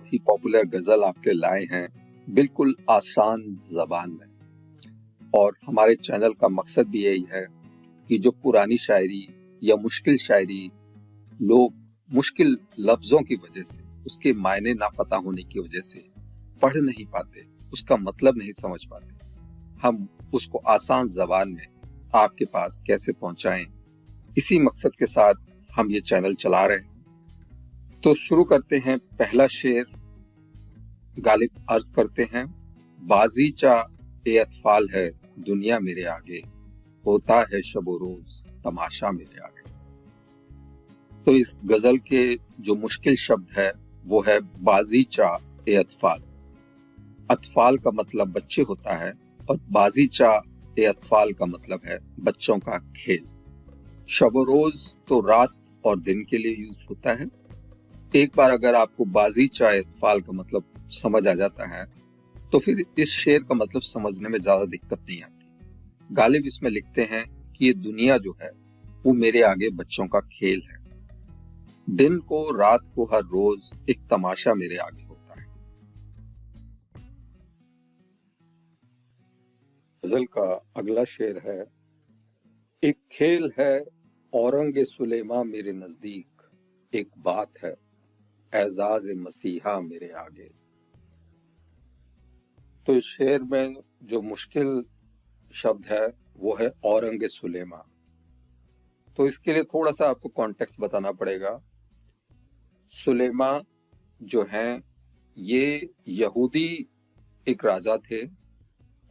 बहुत ही पॉपुलर गजल आपके लाए हैं, बिल्कुल आसान जबान में। और हमारे चैनल का मकसद भी यही है कि जो पुरानी शायरी या मुश्किल शायरी लोग मुश्किल लफ्जों की वजह से, उसके मायने ना पता होने की वजह से पढ़ नहीं पाते, उसका मतलब नहीं समझ पाते, हम उसको आसान जबान में आपके पास कैसे पहुंचाएं, इसी मकसद के साथ हम ये चैनल चला रहे हैं। तो शुरू करते हैं। पहला शेर गालिब अर्ज करते हैं, बाजीचा ए अतफाल है दुनिया मेरे आगे, होता है शबो रोज तमाशा मेरे आगे। तो इस गजल के जो मुश्किल शब्द है वो है बाजीचा ए अतफाल। अतफाल का मतलब बच्चे होता है और बाजीचा ए अतफाल का मतलब है बच्चों का खेल। शबो रोज तो रात और दिन के लिए यूज होता है। एक बार अगर आपको बाजीचा ए अतफाल का मतलब समझ आ जाता है तो फिर इस शेर का मतलब समझने में ज्यादा दिक्कत नहीं आती। गालिब इसमें लिखते हैं कि ये दुनिया जो है वो मेरे आगे बच्चों का खेल है, दिन को रात को हर रोज एक तमाशा मेरे आगे होता है। गजल का अगला शेर है, एक खेल है औरंगे सुलेमा मेरे नजदीक, एक बात है एजाज मसीहा मेरे आगे। तो इस शेर में जो मुश्किल शब्द है वो है औरंगे सुलेमा। तो इसके लिए थोड़ा सा आपको कॉन्टेक्स्ट बताना पड़ेगा। सुलेमा जो हैं ये यहूदी एक राजा थे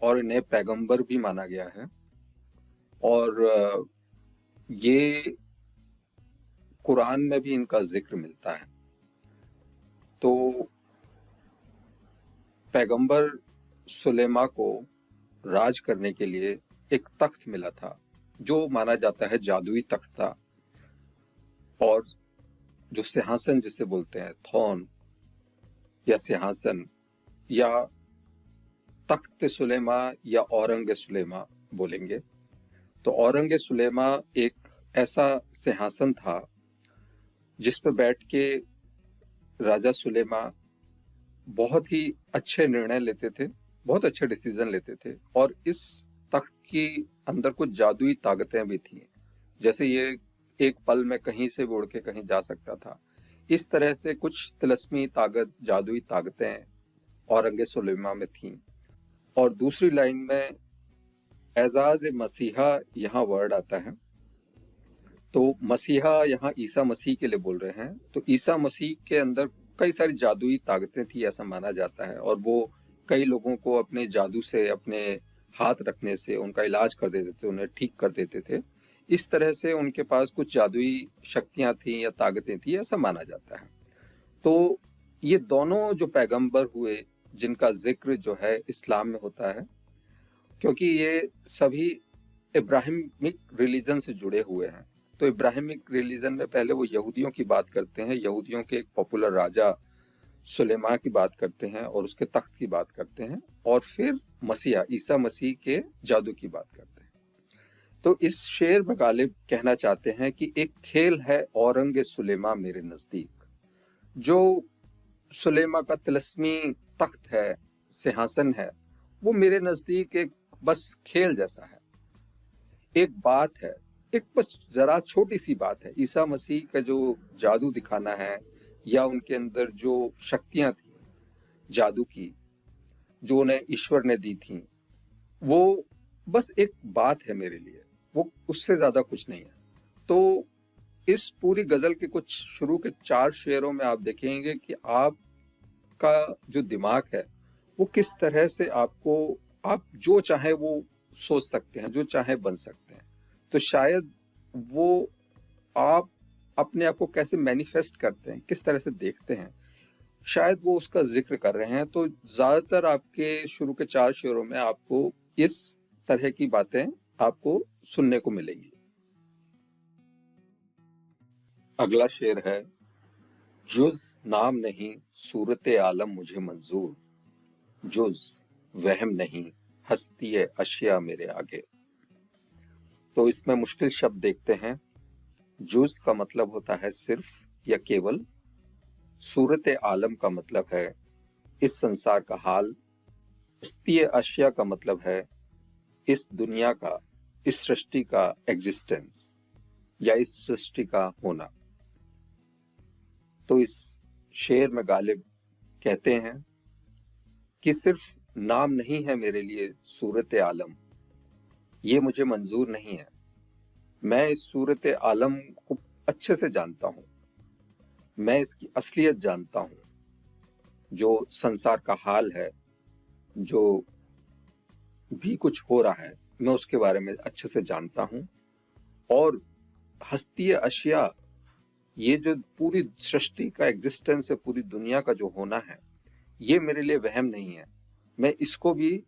और इन्हें पैगंबर भी माना गया है, और ये कुरान में भी इनका जिक्र मिलता है। तो पैगंबर सुलेमा को राज करने के लिए एक तख्त मिला था जो माना जाता है जादुई तख्त था, और जो सिंहासन जिसे बोलते हैं, थ्रोन या सिंहासन या तख्त सुलेमा या औरंग सुलेमा बोलेंगे। तो औरंग सुलेमा एक ऐसा सिंहासन था जिस पर बैठ के राजा सुलेमा बहुत ही अच्छे निर्णय लेते थे, बहुत अच्छे डिसीजन लेते थे, और इस तख्त के अंदर कुछ जादुई ताकतें भी थी। जैसे ये एक पल में कहीं से उड़ के कहीं जा सकता था, इस तरह से कुछ तिलस्मी ताकत, जादुई ताकतें औरंग सुलेमा में थीं। और दूसरी लाइन में एजाज मसीहा यहाँ वर्ड आता है। तो मसीहा यहाँ ईसा मसीह के लिए बोल रहे हैं। तो ईसा मसीह के अंदर कई सारी जादुई ताकतें थी ऐसा माना जाता है, और वो कई लोगों को अपने जादू से, अपने हाथ रखने से उनका इलाज कर देते थे, उन्हें ठीक कर देते थे। इस तरह से उनके पास कुछ जादुई शक्तियां थी या ताकतें थी ऐसा माना जाता है। तो ये दोनों जो पैगंबर हुए जिनका जिक्र जो है इस्लाम में होता है, क्योंकि ये सभी इब्राहिमिक रिलीजन से जुड़े हुए हैं। तो इब्राहिमिक रिलीजन में पहले वो यहूदियों की बात करते हैं, यहूदियों के एक पॉपुलर राजा सुलेमा की बात करते हैं और उसके तख्त की बात करते हैं, और फिर मसीहा ईसा मसीह के जादू की बात करते हैं। तो इस शेर में गालिब कहना चाहते हैं कि एक खेल है औरंग सुलेमा मेरे नजदीक। जो सुलेमा का तिलस्मी तख्त है, सिंहासन है, वो मेरे नजदीक एक बस खेल जैसा है, एक बात है, एक बस जरा छोटी सी बात है। ईसा मसीह का जो जादू दिखाना है या उनके अंदर जो शक्तियां थी जादू की, जो उन्हें ईश्वर ने दी थी, वो बस एक बात है मेरे लिए, वो उससे ज्यादा कुछ नहीं है। तो इस पूरी गजल के कुछ शुरू के 4 शेरों में आप देखेंगे कि आपका जो दिमाग है वो किस तरह से आपको, आप जो चाहे वो सोच सकते हैं, जो चाहे बन सकते हैं। तो शायद वो आप अपने आप को कैसे मैनिफेस्ट करते हैं, किस तरह से देखते हैं, शायद वो उसका जिक्र कर रहे हैं। तो ज्यादातर आपके शुरू के 4 शेरों में आपको इस तरह की बातें आपको सुनने को मिलेंगी। अगला शेर है, जुज नाम नहीं सूरत आलम मुझे मंजूर, जुज वहम नहीं हस्ती अशिया मेरे आगे। तो इसमें मुश्किल शब्द देखते हैं। जुज का मतलब होता है सिर्फ या केवल, सूरत आलम का मतलब है इस संसार का हाल। हस्तीय अशिया का मतलब है इस दुनिया का, इस सृष्टि का एग्जिस्टेंस या इस सृष्टि का होना। तो इस शेर में गालिब कहते हैं कि सिर्फ नाम नहीं है मेरे लिए सूरत आलम, ये मुझे मंजूर नहीं है। मैं इस सूरत आलम को अच्छे से जानता हूं, मैं इसकी असलियत जानता हूं। जो संसार का हाल है, जो भी कुछ हो रहा है, मैं उसके बारे में अच्छे से जानता हूं। और हस्तीय अशिया, ये जो पूरी सृष्टि का एग्जिस्टेंस है, पूरी दुनिया का जो होना है, ये मेरे लिए वहम नहीं है। मैं इसको भी,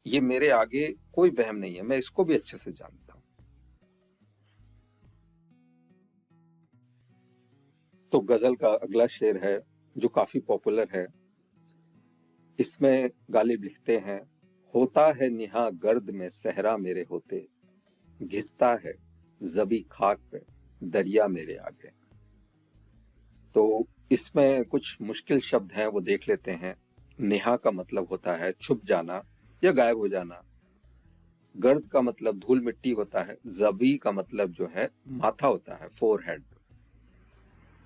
ये मेरे आगे कोई वहम नहीं है, मैं इसको भी अच्छे से जानता हूं। तो गजल का अगला शेर है जो काफी पॉपुलर है। इसमें गालिब लिखते हैं, होता है निहा गर्द में सहरा मेरे होते, घिसता है जबी खाक पे दरिया मेरे आगे। तो इसमें कुछ मुश्किल शब्द हैं, वो देख लेते हैं। नेहा का मतलब होता है छुप जाना या गायब हो जाना। गर्द का मतलब धूल मिट्टी होता है। जबी का मतलब जो है माथा होता है, फोरहेड।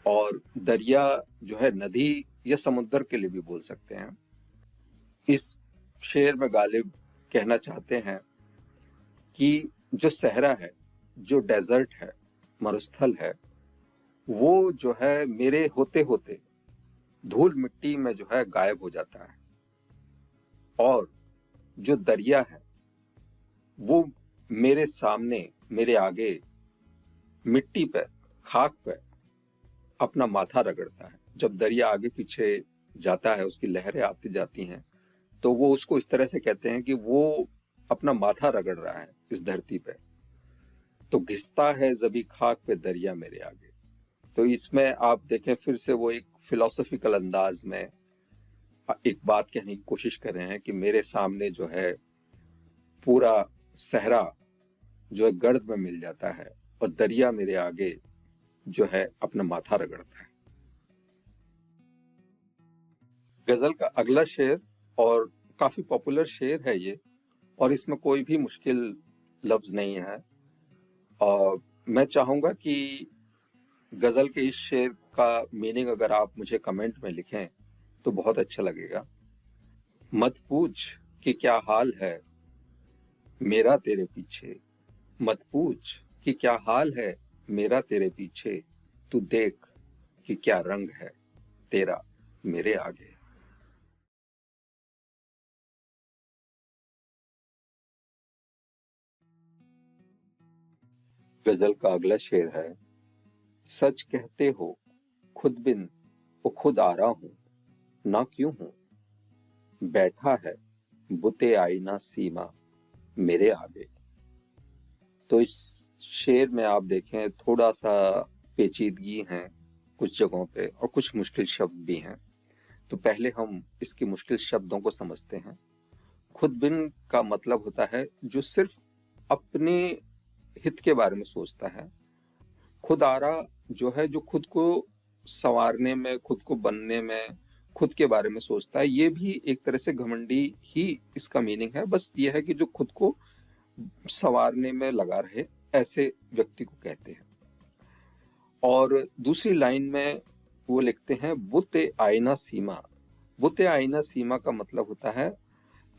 और दरिया जो है नदी या समुद्र के लिए भी बोल सकते हैं। इस शेर में गालिब कहना चाहते हैं कि जो सहरा है, जो डेजर्ट है, मरुस्थल है, वो जो है मेरे होते होते धूल मिट्टी में जो है गायब हो जाता है। और जो दरिया है वो मेरे सामने, मेरे आगे मिट्टी पे, खाक पे अपना माथा रगड़ता है। जब दरिया आगे पीछे जाता है, उसकी लहरें आती जाती हैं, तो वो उसको इस तरह से कहते हैं कि वो अपना माथा रगड़ रहा है इस धरती पे। तो घिसता है जबी खाक पे दरिया मेरे आगे। तो इसमें आप देखें फिर से वो एक फिलोसॉफिकल अंदाज में एक बात कहने की कोशिश कर रहे हैं कि मेरे सामने जो है पूरा सहरा जो है गर्द में मिल जाता है और दरिया मेरे आगे जो है अपना माथा रगड़ता है। गजल का अगला शेर, और काफी पॉपुलर शेर है ये, और इसमें कोई भी मुश्किल लफ्ज नहीं है। और मैं चाहूंगा कि गजल के इस शेर का मीनिंग अगर आप मुझे कमेंट में लिखें तो बहुत अच्छा लगेगा। मत पूछ कि क्या हाल है मेरा तेरे पीछे, मत पूछ कि क्या हाल है मेरा तेरे पीछे, तू देख कि क्या रंग है तेरा मेरे आगे। गजल का अगला शेर है, सच कहते हो खुद बिन वो खुद आ रहा हूं, ना क्यों हूं बैठा है बुते आईना सीमा मेरे आगे। तो इस शेर में आप देखें थोड़ा सा पेचीदगी है कुछ जगहों पे और कुछ मुश्किल शब्द भी हैं। तो पहले हम इसके मुश्किल शब्दों को समझते हैं। खुद बिन का मतलब होता है जो सिर्फ अपने हित के बारे में सोचता है। खुद आरा जो है जो खुद को संवारने में, खुद को बनने में, खुद के बारे में सोचता है। ये भी एक तरह से घमंडी ही इसका मीनिंग है। बस ये है कि जो खुद को संवारने में लगा रहे, ऐसे व्यक्ति को कहते हैं। और दूसरी लाइन में वो लिखते हैं बुते आईना सीमा। बुते आईना सीमा का मतलब होता है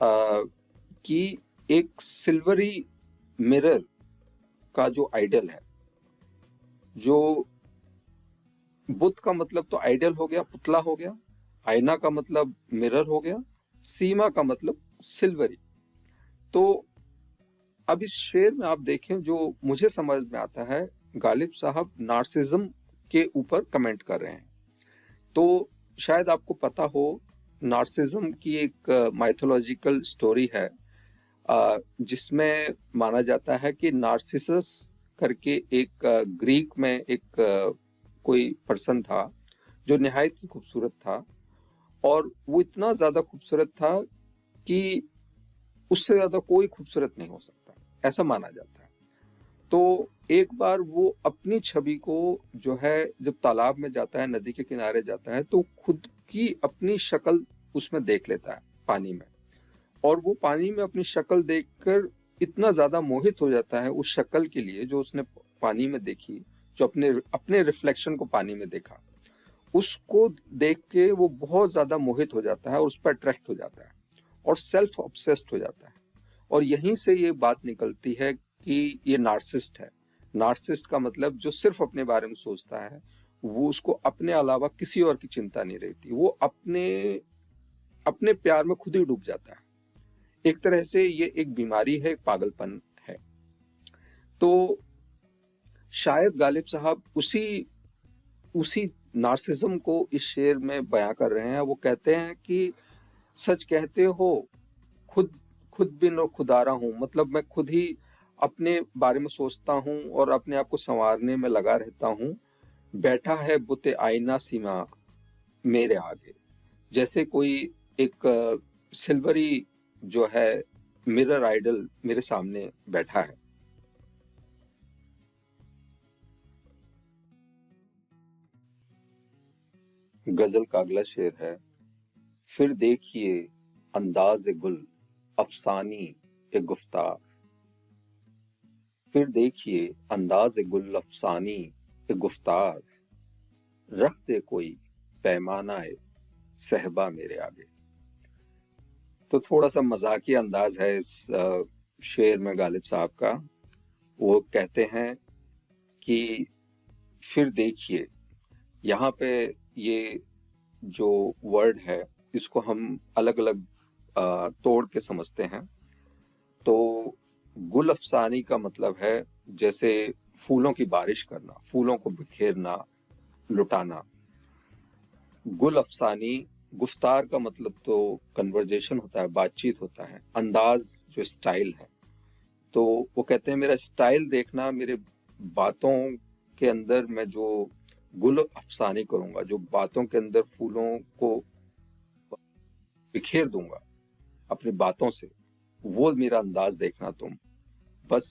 कि एक सिल्वरी मिरर का जो आइडल है, जो बुत का मतलब तो आइडल हो गया, पुतला हो गया, आईना का मतलब मिरर हो गया, सीमा का मतलब सिल्वरी। तो अब इस शेर में आप देखें, जो मुझे समझ में आता है, गालिब साहब नार्सिज्म के ऊपर कमेंट कर रहे हैं। तो शायद आपको पता हो, नार्सिज्म की एक माइथोलॉजिकल स्टोरी है जिसमें माना जाता है कि नार्सिसस करके एक ग्रीक में एक कोई पर्सन था जो निहायत ही खूबसूरत था। और वो इतना ज्यादा खूबसूरत था कि उससे ज्यादा कोई खूबसूरत नहीं हो सकता, ऐसा माना जाता है। तो एक बार वो अपनी छवि को जो है जब तालाब में जाता है, नदी के किनारे जाता है, तो खुद की अपनी शक्ल उसमें देख लेता है पानी में। और वो पानी में अपनी शक्ल देखकर इतना ज्यादा मोहित हो जाता है उस शक्ल के लिए जो उसने पानी में देखी, जो अपने अपने रिफ्लेक्शन को पानी में देखा, उसको देख के वो बहुत ज्यादा मोहित हो जाता है और उस पर अट्रैक्ट हो जाता है और सेल्फ ऑब्सेस्ड हो जाता है। और यहीं से ये बात निकलती है कि ये नार्सिस्ट है। नार्सिस्ट का मतलब जो सिर्फ अपने बारे में सोचता है, वो उसको अपने अलावा किसी और की चिंता नहीं रहती, वो अपने अपने प्यार में खुद ही डूब जाता है। एक तरह से ये एक बीमारी है, एक पागलपन है। तो शायद गालिब साहब उसी उसी नार्सिज्म को इस शेर में बयां कर रहे हैं। वो कहते हैं कि सच कहते हो, खुद खुद बिन और खुदारा हूं, मतलब मैं खुद ही अपने बारे में सोचता हूं और अपने आप को संवारने में लगा रहता हूं। बैठा है बुते आईना सीमा मेरे आगे, जैसे कोई एक सिल्वरी जो है मिरर आइडल मेरे सामने बैठा है। गजल का अगला शेर है, फिर देखिए अंदाज गुल अफसानी ए गुफ्तार। फिर देखिए अंदाज गुल अफसानी ए गुफ्तार, रख दे कोई पैमाना ए सहबा मेरे आगे। तो थोड़ा सा मजाकी अंदाज है इस शेर में गालिब साहब का। वो कहते हैं कि फिर देखिए, यहाँ पे ये जो वर्ड है इसको हम अलग अलग तोड़ के समझते हैं। तो गुल अफसानी का मतलब है जैसे फूलों की बारिश करना, फूलों को बिखेरना, लुटाना। गुल अफसानी, गुफ्तार का मतलब तो कन्वर्जेशन होता है, बातचीत होता है, अंदाज जो स्टाइल है। तो वो कहते हैं मेरा स्टाइल देखना, मेरे बातों के अंदर मैं जो गुल अफसानी करूंगा, जो बातों के अंदर फूलों को बिखेर दूंगा अपनी बातों से, वो मेरा अंदाज देखना तुम। बस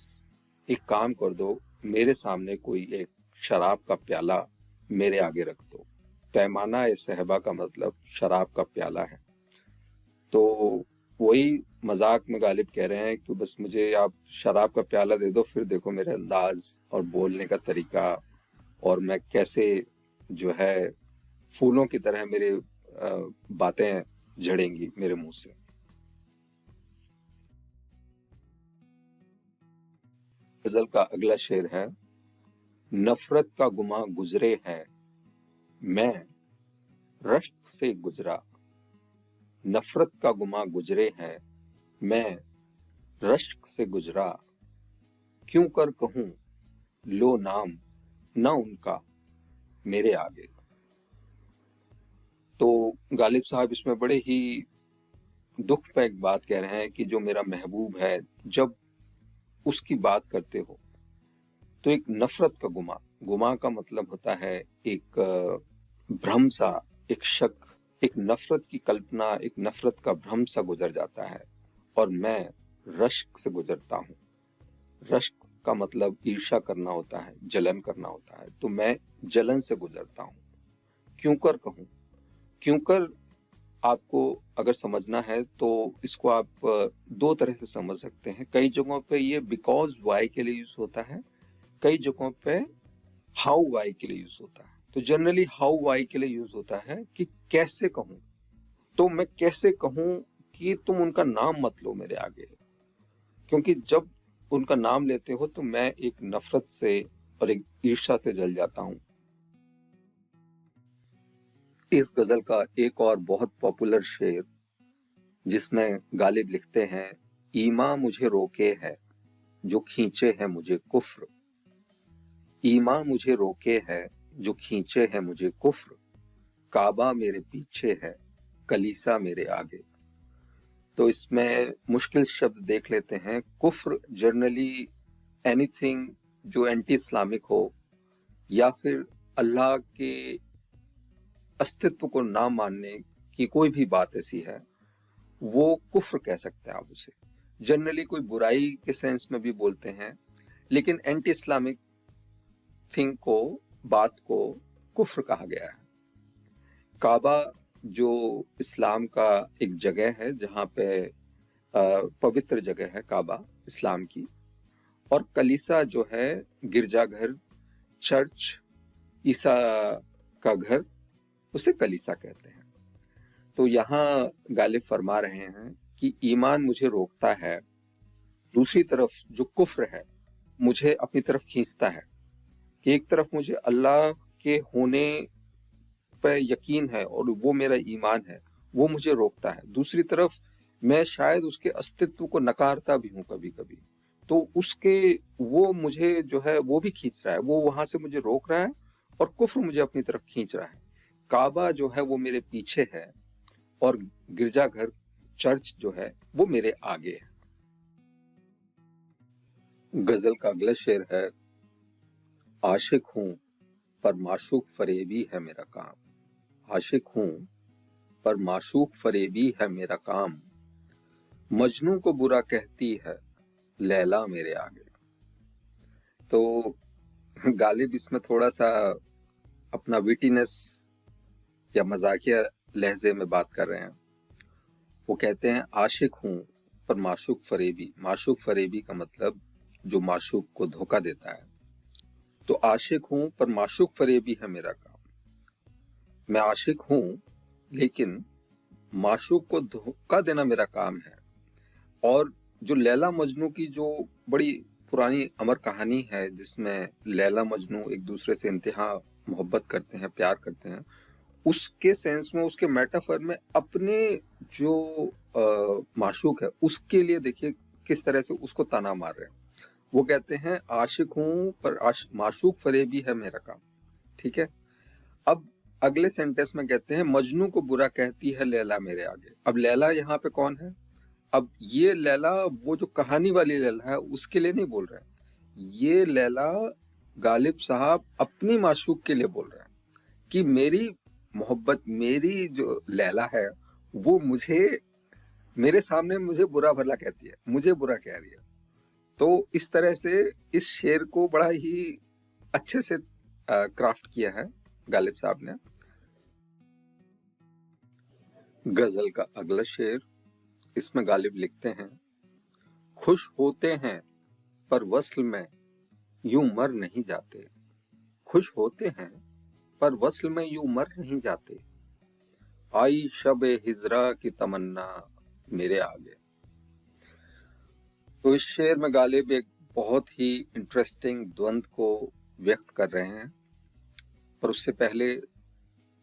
एक काम कर दो, मेरे सामने कोई एक शराब का प्याला मेरे आगे रख दो। पैमाना ए सहबा का मतलब शराब का प्याला है। तो वही मजाक में गालिब कह रहे हैं कि बस मुझे आप शराब का प्याला दे दो, फिर देखो मेरे अंदाज और बोलने का तरीका, और मैं कैसे जो है फूलों की तरह मेरे बातें झड़ेंगी मेरे मुंह से। गजल का अगला शेर है, नफरत का गुमा गुजरे है मैं रश्क से गुजरा। नफरत का गुमा गुजरे है मैं रश्क से गुजरा, क्यों कर कहूं लो नाम न उनका मेरे आगे। तो गालिब साहब इसमें बड़े ही दुख पे एक बात कह रहे हैं कि जो मेरा महबूब है, जब उसकी बात करते हो तो एक नफरत का गुमा, गुमा का मतलब होता है एक भ्रम सा, एक शक, एक नफरत की कल्पना, एक नफरत का भ्रम सा गुजर जाता है, और मैं रश्क से गुजरता हूँ। रश्क का मतलब ईर्ष्या करना होता है, जलन करना होता है, तो मैं जलन से गुजरता हूँ। क्यों कर कहूँ, क्यों कर आपको अगर समझना है तो इसको आप दो तरह से समझ सकते हैं। कई जगहों पे ये बिकॉज वाई के लिए यूज होता है, कई जगहों पे हाउ वाई के लिए यूज होता है। तो जनरली हाउ वाई के लिए यूज होता है कि कैसे कहूं, तो मैं कैसे कहूं कि तुम उनका नाम मत लो मेरे आगे, क्योंकि जब उनका नाम लेते हो तो मैं एक नफरत से और एक ईर्ष्या से जल जाता हूं। इस गजल का एक और बहुत पॉपुलर शेर जिसमें गालिब लिखते हैं, ईमा मुझे रोके है जो खींचे है मुझे कुफ्र। ईमा मुझे रोके है जो खींचे है मुझे कुफ्र, काबा मेरे पीछे है कलीसा मेरे आगे। तो इसमें मुश्किल शब्द देख लेते हैं। कुफ्र जनरली एनीथिंग जो एंटी इस्लामिक हो, या फिर अल्लाह के अस्तित्व को ना मानने की कोई भी बात ऐसी है, वो कुफ्र कह सकते हैं आप उसे। जनरली कोई बुराई के सेंस में भी बोलते हैं, लेकिन एंटी इस्लामिक थिंग को, बात को कुफ्र कहा गया है। काबा जो इस्लाम का एक जगह है, जहाँ पे पवित्र जगह है काबा इस्लाम की, और कलीसा जो है गिरजाघर, चर्च, ईसा का घर, उसे कलीसा कहते हैं। तो यहाँ गालिब फरमा रहे हैं कि ईमान मुझे रोकता है, दूसरी तरफ जो कुफ्र है मुझे अपनी तरफ खींचता है। एक तरफ मुझे अल्लाह के होने पर यकीन है और वो मेरा ईमान है, वो मुझे रोकता है। दूसरी तरफ मैं शायद उसके अस्तित्व को नकारता भी हूँ कभी कभी, तो उसके वो मुझे जो है वो भी खींच रहा है, वो वहां से मुझे रोक रहा है और कुफ्र मुझे अपनी तरफ खींच रहा है। काबा जो है वो मेरे पीछे है और गिरजाघर, चर्च जो है वो मेरे आगे है। गजल का अगला शेर है, आशिक हूं पर माशूक फरेबी है मेरा काम। आशिक हूं पर माशूक फरेबी है मेरा काम, मजनू को बुरा कहती है लैला मेरे आगे। तो गालिब इसमें थोड़ा सा अपना विटीनेस या मजाकिया लहजे में बात कर रहे हैं। वो कहते हैं आशिक हूं पर माशूक फरेबी। माशूक फरेबी का मतलब जो माशूक को धोखा देता है। तो आशिक हूं पर माशूक फरेबी है मेरा काम। मैं आशिक हूं लेकिन माशूक को धोखा देना मेरा काम है। और जो लैला मजनू की जो बड़ी पुरानी अमर कहानी है, जिसमें लैला मजनू एक दूसरे से इंतहा मोहब्बत करते हैं, प्यार करते हैं, उसके सेंस में, उसके मेटाफर में अपने जो माशूक है उसके लिए देखिए किस तरह से उसको ताना मार रहे हैं। वो कहते हैं आशिक हूं पर माशूक फरेबी है मेरा काम। ठीक है। अब अगले सेंटेंस में कहते हैं मजनू को बुरा कहती है लैला मेरे आगे। अब लैला यहाँ पे कौन है? अब ये लैला वो जो कहानी वाली लैला है उसके लिए नहीं बोल रहे हैं। ये लैला गालिब साहब अपनी माशूक के लिए बोल रहे हैं कि मेरी मोहब्बत, मेरी जो लैला है वो मुझे, मेरे सामने मुझे बुरा भला कहती है, मुझे बुरा कह रही है। तो इस तरह से इस शेर को बड़ा ही अच्छे से क्राफ्ट किया है गालिब साहब ने। गजल का अगला शेर, इसमें गालिब लिखते हैं, खुश होते हैं पर वस्ल में यूं मर नहीं जाते। खुश होते हैं पर वस्ल में यूं मर नहीं जाते, आई शब हिजरा की तमन्ना मेरे आगे। तो इस शेर में गालिब एक बहुत ही इंटरेस्टिंग द्वंद्व को व्यक्त कर रहे हैं, पर उससे पहले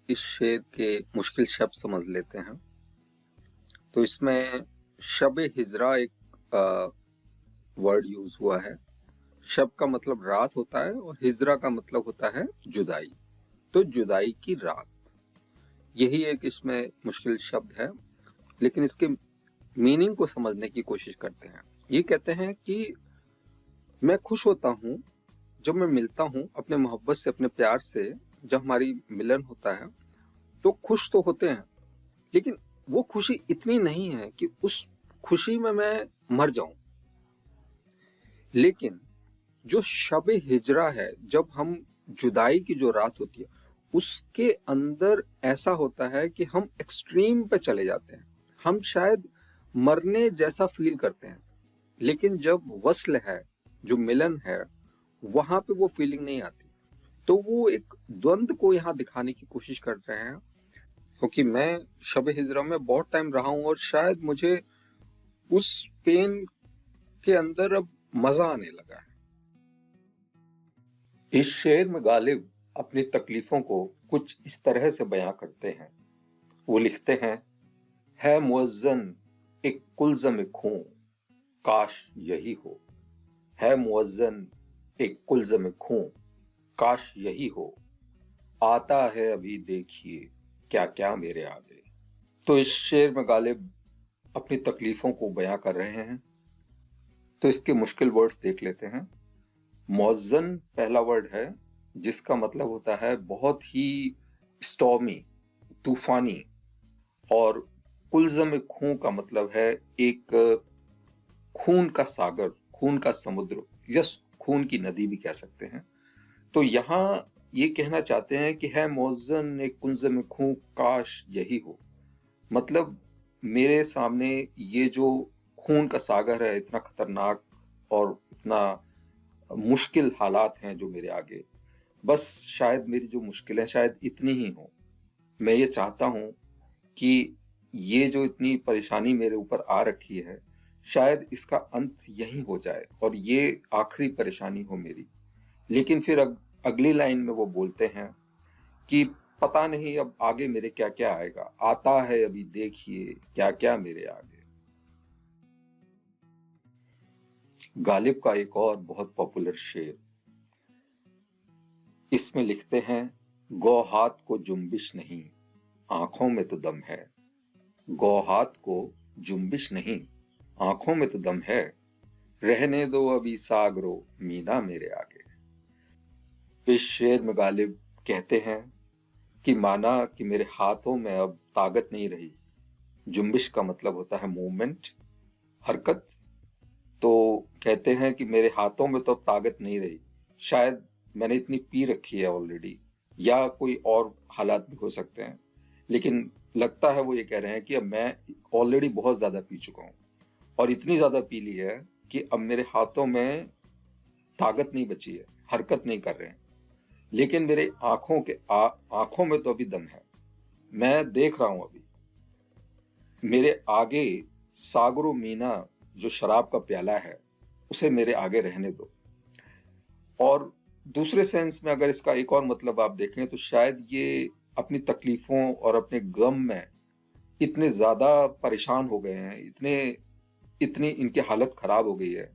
इस शेर के मुश्किल शब्द समझ लेते हैं। तो इसमें शब हिजरा एक वर्ड यूज हुआ है। शब का मतलब रात होता है और हिजरा का मतलब होता है जुदाई। तो जुदाई की रात, यही एक इसमें मुश्किल शब्द है, लेकिन इसके मीनिंग को समझने की कोशिश करते हैं। ये कहते हैं कि मैं खुश होता हूं जब मैं मिलता हूं अपने मोहब्बत से, अपने प्यार से। जब हमारी मिलन होता है तो खुश तो होते हैं, लेकिन वो खुशी इतनी नहीं है कि उस खुशी में मैं मर जाऊं। लेकिन जो शब हिजरा है, जब हम जुदाई की जो रात होती है, उसके अंदर ऐसा होता है कि हम एक्सट्रीम पे चले जाते हैं। हम शायद मरने जैसा फील करते हैं, लेकिन जब वस्ल है, जो मिलन है, वहां पे वो फीलिंग नहीं आती। तो वो एक द्वंद्व को यहाँ दिखाने की कोशिश कर रहे हैं, क्योंकि मैं शब हिजरा में बहुत टाइम रहा हूं और शायद मुझे उस पेन के अंदर अब मजा आने लगा है। इस शेर में गालिब अपनी तकलीफों को कुछ इस तरह से बयां करते हैं। वो लिखते हैं, है मुअज्जन एक कुलज़म खूं, काश यही हो। है मुअज्जन एक कुलज़म खूं, काश यही हो। आता है अभी देखिए क्या क्या मेरे आगे। तो इस शेर में गालिब अपनी तकलीफों को बयां कर रहे हैं। तो इसके मुश्किल वर्ड्स देख लेते हैं। मुअज्जन पहला वर्ड है, जिसका मतलब होता है बहुत ही स्टॉर्मी, तूफानी। और कुलज़म खूं का मतलब है एक खून का सागर, खून का समुद्र, या खून की नदी भी कह सकते हैं। तो यहाँ ये कहना चाहते हैं कि है मौजन एक कुंज में खूं, काश यही हो। मतलब मेरे सामने ये जो खून का सागर है, इतना खतरनाक और इतना मुश्किल हालात हैं जो मेरे आगे, बस शायद मेरी जो मुश्किलें शायद इतनी ही हो। मैं ये चाहता हूं कि ये जो इतनी परेशानी मेरे ऊपर आ रखी है, शायद इसका अंत यहीं हो जाए और ये आखिरी परेशानी हो मेरी। लेकिन फिर अगली लाइन में वो बोलते हैं कि पता नहीं अब आगे मेरे क्या क्या आएगा, आता है अभी देखिए क्या क्या मेरे आगे। गालिब का एक और बहुत पॉपुलर शेर, इसमें लिखते हैं, गौ हाथ को जुम्बिश नहीं, आंखों में तो दम है। गौ हाथ को जुम्बिश नहीं, आंखों में तो दम है। रहने दो अभी सागरो मीना मेरे आगे। इस शेर में गालिब कहते हैं कि माना कि मेरे हाथों में अब ताकत नहीं रही। जुम्बिश का मतलब होता है मूवमेंट, हरकत। तो कहते हैं कि मेरे हाथों में तो अब ताकत नहीं रही, शायद मैंने इतनी पी रखी है ऑलरेडी, या कोई और हालात भी हो सकते हैं। लेकिन लगता है वो ये कह रहे हैं कि अब मैं ऑलरेडी बहुत ज्यादा पी चुका हूँ और इतनी ज्यादा पी ली है कि अब मेरे हाथों में ताकत नहीं बची है, हरकत नहीं कर रहे हैं। लेकिन मेरे आंखों में तो अभी दम है, मैं देख रहा हूं अभी। मेरे आगे सागरो मीना जो शराब का प्याला है, उसे मेरे आगे रहने दो। और दूसरे सेंस में अगर इसका एक और मतलब आप देखें तो शायद ये अपनी तकलीफों और अपने गम में इतने ज्यादा परेशान हो गए हैं, इतनी इनकी हालत खराब हो गई है,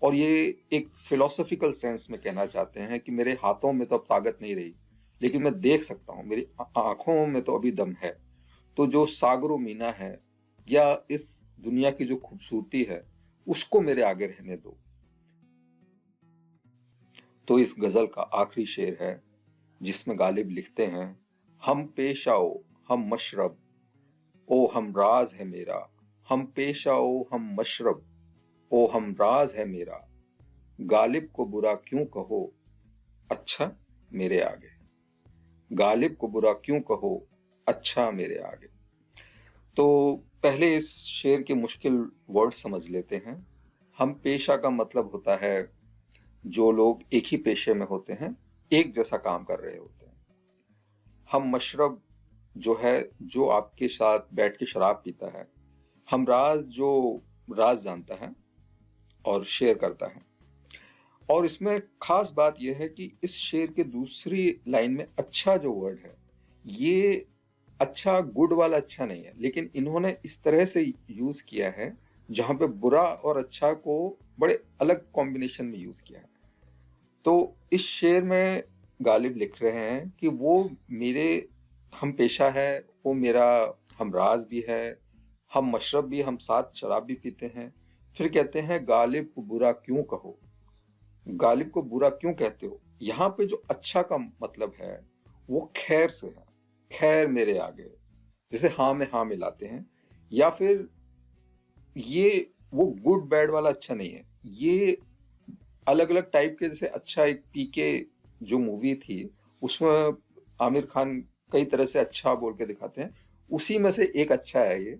और ये एक फिलोसॉफिकल सेंस में कहना चाहते हैं कि मेरे हाथों में तो अब ताकत नहीं रही, लेकिन मैं देख सकता हूँ, मेरी आंखों में तो अभी दम है। तो जो सागरो मीना है या इस दुनिया की जो खूबसूरती है, उसको मेरे आगे रहने दो। तो इस गजल का आखिरी शेर है जिसमें गालिब लिखते हैं, हम पेश आओ हम मशरब, ओ हम राज है मेरा। हम पेश आओ हम मशरब, ओ हम राज है मेरा। गालिब को बुरा क्यों कहो, अच्छा मेरे आगे। गालिब को बुरा क्यों कहो, अच्छा मेरे आगे। तो पहले इस शेर के मुश्किल वर्ड समझ लेते हैं। हम पेशा का मतलब होता है जो लोग एक ही पेशे में होते हैं, एक जैसा काम कर रहे होते हैं। हम मशरब जो है, जो आपके साथ बैठ के शराब पीता है। हम राज जो राज जानता है और शेयर करता है। और इसमें खास बात यह है कि इस शेर के दूसरी लाइन में अच्छा जो वर्ड है, ये अच्छा गुड वाला अच्छा नहीं है, लेकिन इन्होंने इस तरह से यूज किया है जहां पे बुरा और अच्छा को बड़े अलग कॉम्बिनेशन में यूज किया है। तो इस शेर में गालिब लिख रहे हैं कि वो मेरे हम पेशा है, वो मेरा हम राज भी है, हम मशरब भी, हम साथ शराब भी पीते हैं। फिर कहते हैं गालिब को बुरा क्यों कहो, गालिब को बुरा क्यों कहते हो। यहाँ पे जो अच्छा का मतलब है वो खैर से है, खैर मेरे आगे, जैसे हाँ में हाँ मिलाते हैं। या फिर ये वो गुड बैड वाला अच्छा नहीं है, ये अलग अलग टाइप के, जैसे अच्छा एक पीके जो मूवी थी उसमें आमिर खान कई तरह से अच्छा बोल के दिखाते हैं, उसी में से एक अच्छा है ये,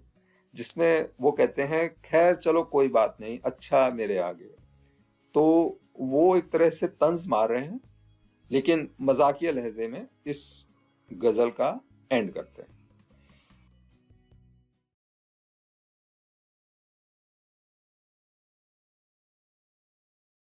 जिसमें वो कहते हैं खैर चलो कोई बात नहीं, अच्छा मेरे आगे। तो वो एक तरह से तंज मार रहे हैं, लेकिन मजाकिया लहजे में इस गजल का एंड करते हैं।